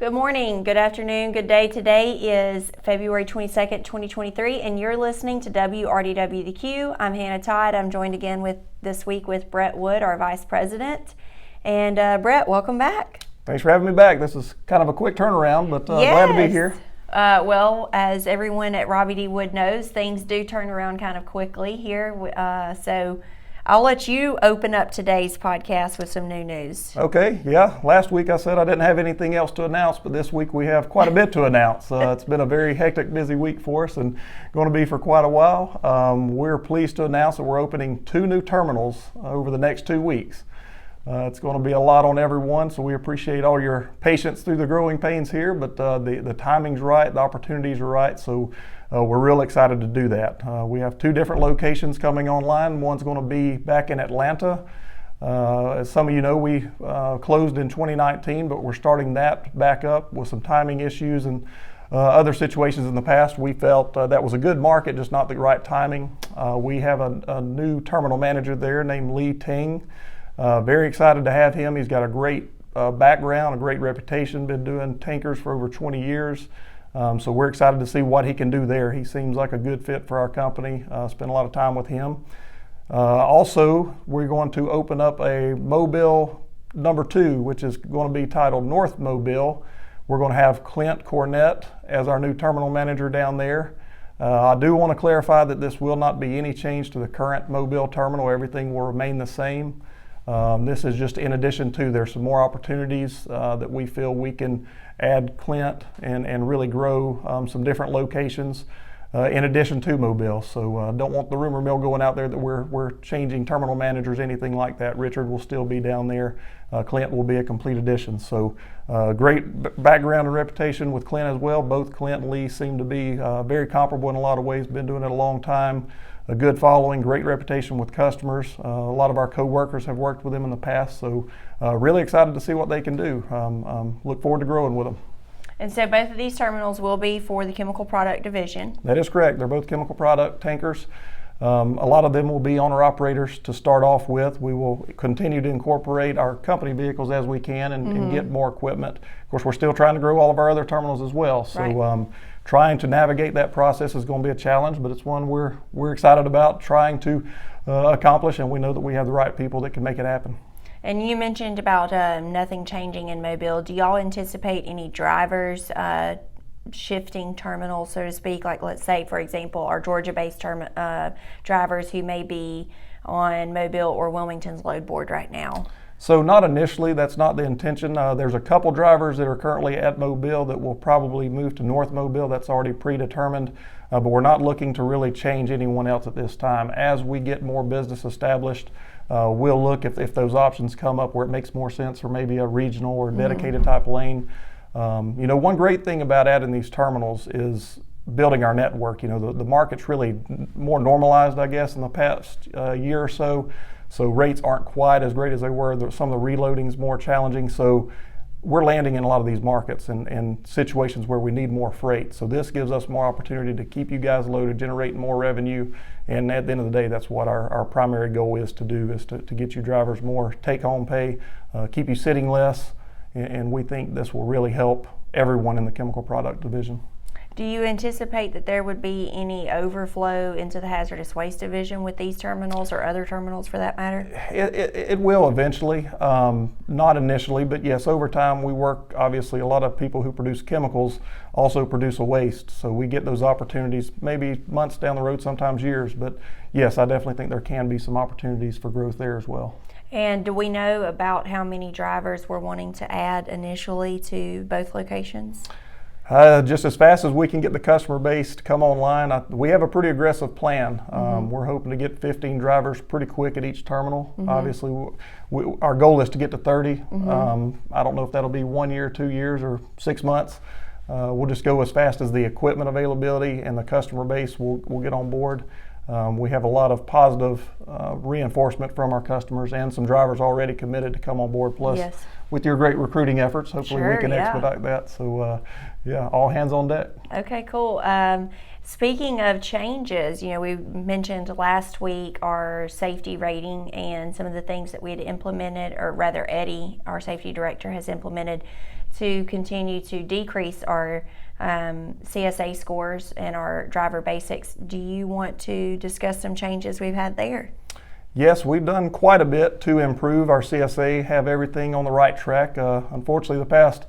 Good morning, good afternoon, good day. Today is February 22nd, 2023, and you're listening to WRDW the Q. I'm Hannah Todd. I'm joined again this week with Brett Wood, our Vice President. And Brett, welcome back. Thanks for having me back. This is kind of a quick turnaround, but glad to be here. Well, as everyone at Robbie D Wood knows, things do turn around kind of quickly here. So I'll let you open up today's podcast with some new news. Okay, yeah. Last week I said I didn't have anything else to announce, but this week we have quite a bit to announce. It's been a very hectic, busy week for us and going to be for quite a while. We're pleased to announce that we're opening 2 new terminals over the next 2 weeks. It's going to be a lot on everyone, so we appreciate all your patience through the growing pains here, but the timing's right, the opportunities are right, so we're real excited to do that. We have 2 different locations coming online. One's going to be back in Atlanta. As some of you know, we closed in 2019, but we're starting that back up with some timing issues and other situations in the past. We felt that was a good market, just not the right timing. We have a new terminal manager there named Lee Ting. Very excited to have him. He's got a great background, a great reputation, been doing tankers for over 20 years. So we're excited to see what he can do there. He seems like a good fit for our company. Spent a lot of time with him. Also, we're going to open up a Mobile number 2, which is going to be titled North Mobile. We're going to have Clint Cornett as our new terminal manager down there. I do want to clarify that this will not be any change to the current Mobile terminal. Everything will remain the same. This is just in addition to, there's some more opportunities that we feel we can add Clint and really grow some different locations in addition to Mobile. So don't want the rumor mill going out there that we're changing terminal managers, anything like that. Richard will still be down there. Clint will be a complete addition. So great background and reputation with Clint as well. Both Clint and Lee seem to be very comparable in a lot of ways, been doing it a long time. A good following, great reputation with customers. A lot of our co-workers have worked with them in the past, so really excited to see what they can do. Look forward to growing with them. And so both of these terminals will be for the chemical product division. That is correct. They're both chemical product tankers. A lot of them will be owner-operators to start off with. We will continue to incorporate our company vehicles as we can and get more equipment. Of course, we're still trying to grow all of our other terminals as well. So right. Trying to navigate that process is going to be a challenge, but it's one we're excited about trying to accomplish, and we know that we have the right people that can make it happen. And you mentioned about nothing changing in Mobile. Do y'all anticipate any drivers shifting terminals, so to speak? Like, let's say, for example, our Georgia-based drivers who may be on Mobile or Wilmington's load board right now? So not initially, that's not the intention. There's a couple drivers that are currently at Mobile that will probably move to North Mobile. That's already predetermined, but we're not looking to really change anyone else at this time. As we get more business established, we'll look if those options come up where it makes more sense for maybe a regional or dedicated type lane. One great thing about adding these terminals is building our network. The market's really more normalized, I guess, in the past year or so. So rates aren't quite as great as they were. Some of the reloading is more challenging. So we're landing in a lot of these markets and situations where we need more freight. So this gives us more opportunity to keep you guys loaded, generate more revenue. And at the end of the day, that's what our primary goal is to do, is to get you drivers more take-home pay, keep you sitting less. And we think this will really help everyone in the chemical product division. Do you anticipate that there would be any overflow into the hazardous waste division with these terminals or other terminals for that matter? It will eventually, not initially, but yes, over time we work, obviously a lot of people who produce chemicals also produce a waste. So we get those opportunities maybe months down the road, sometimes years, but yes, I definitely think there can be some opportunities for growth there as well. And do we know about how many drivers we're wanting to add initially to both locations? Just as fast as we can get the customer base to come online. We have a pretty aggressive plan. We're hoping to get 15 drivers pretty quick at each terminal. Obviously, our goal is to get to 30. I don't know if that'll be 1 year, 2 years, or 6 months. We'll just go as fast as the equipment availability and the customer base will get on board. We have a lot of positive reinforcement from our customers and some drivers already committed to come on board. Plus, with your great recruiting efforts. Hopefully we Sure, can yeah. expedite that. So yeah, all hands on deck. Okay, cool. Speaking of changes, we mentioned last week our safety rating and some of the things that we had implemented, or rather Eddie, our safety director, has implemented to continue to decrease our CSA scores and our driver basics. Do you want to discuss some changes we've had there? Yes, we've done quite a bit to improve our CSA, have everything on the right track. Unfortunately, the past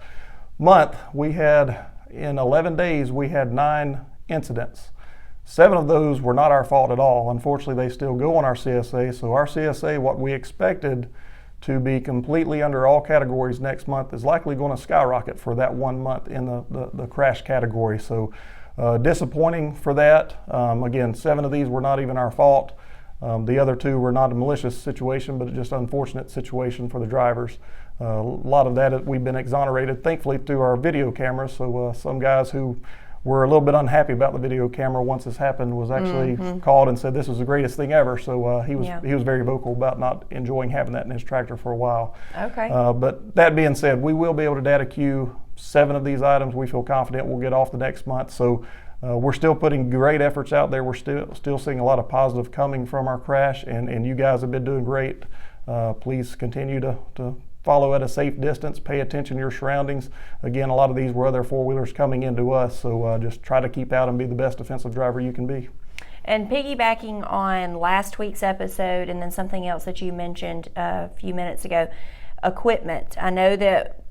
month, in 11 days, we had 9 incidents. 7 of those were not our fault at all. Unfortunately, they still go on our CSA. So our CSA, what we expected to be completely under all categories next month, is likely going to skyrocket for that 1 month in the crash category. So disappointing for that. Again, 7 of these were not even our fault. The other 2 were not a malicious situation, but just an unfortunate situation for the drivers. A lot of that we've been exonerated, thankfully, through our video cameras. So some guys who were a little bit unhappy about the video camera once this happened was actually called and said this was the greatest thing ever. So he was very vocal about not enjoying having that in his tractor for a while. Okay. But that being said, we will be able to data queue 7 of these items. We feel confident we'll get off the next month. So we're still putting great efforts out there. We're still seeing a lot of positive coming from our crash, and you guys have been doing great. Please continue to follow at a safe distance, pay attention to your surroundings. Again, a lot of these were other four-wheelers coming into us, so just try to keep out and be the best defensive driver you can be. And piggybacking on last week's episode and then something else that you mentioned a few minutes ago, equipment. I know that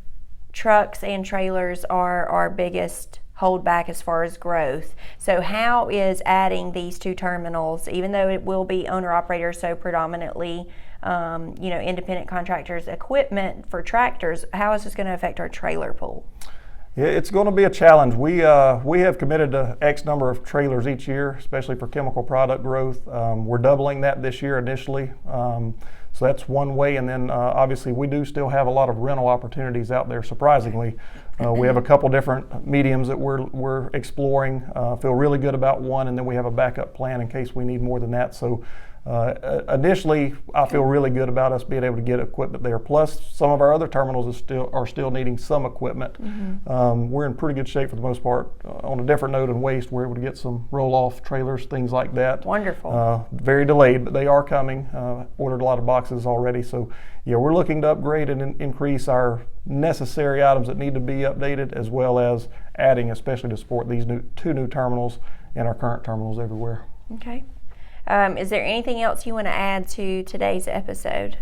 trucks and trailers are our biggest holdback as far as growth. So how is adding these 2 terminals, even though it will be owner-operator, so predominantly independent contractors, equipment for tractors, how is this going to affect our trailer pool? Yeah, it's going to be a challenge. We have committed to X number of trailers each year, especially for chemical product growth. We're doubling that this year initially. So that's one way, and then obviously we do still have a lot of rental opportunities out there, surprisingly. We have a couple different mediums that we're exploring. Feel really good about one, and then we have a backup plan in case we need more than that. So initially, I feel really good about us being able to get equipment there. Plus, some of our other terminals are still needing some equipment. We're in pretty good shape for the most part. On a different note in waste, we're able to get some roll-off trailers, things like that. Wonderful. Very delayed, but they are coming. Ordered a lot of boxes already. So, yeah, we're looking to upgrade and increase our necessary items that need to be updated, as well as adding, especially to support these 2 new terminals and our current terminals everywhere. Okay. Is there anything else you want to add to today's episode?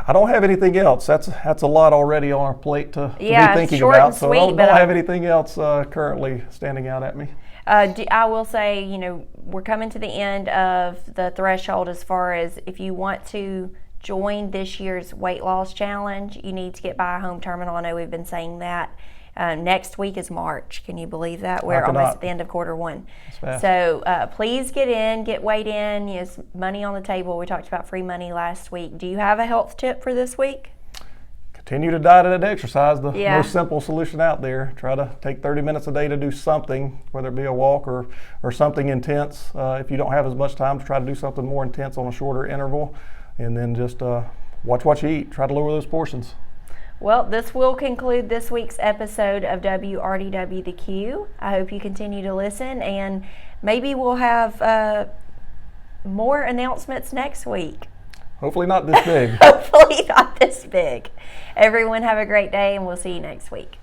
I don't have anything else. That's a lot already on our plate to be thinking short about. And so sweet, don't have anything else currently standing out at me. I will say, we're coming to the end of the threshold as far as if you want to join this year's weight loss challenge, you need to get by a home terminal. I know we've been saying that. Next week is March. Can you believe that? We're almost at the end of quarter 1. So please get weighed in. Yes, money on the table. We talked about free money last week. Do you have a health tip for this week? Continue to diet and exercise. The most simple solution out there. Try to take 30 minutes a day to do something, whether it be a walk or something intense. If you don't have as much time, to try to do something more intense on a shorter interval. And then just watch what you eat. Try to lower those portions. Well, this will conclude this week's episode of WRDW the Q. I hope you continue to listen, and maybe we'll have more announcements next week. Hopefully not this big. Hopefully not this big. Everyone have a great day, and we'll see you next week.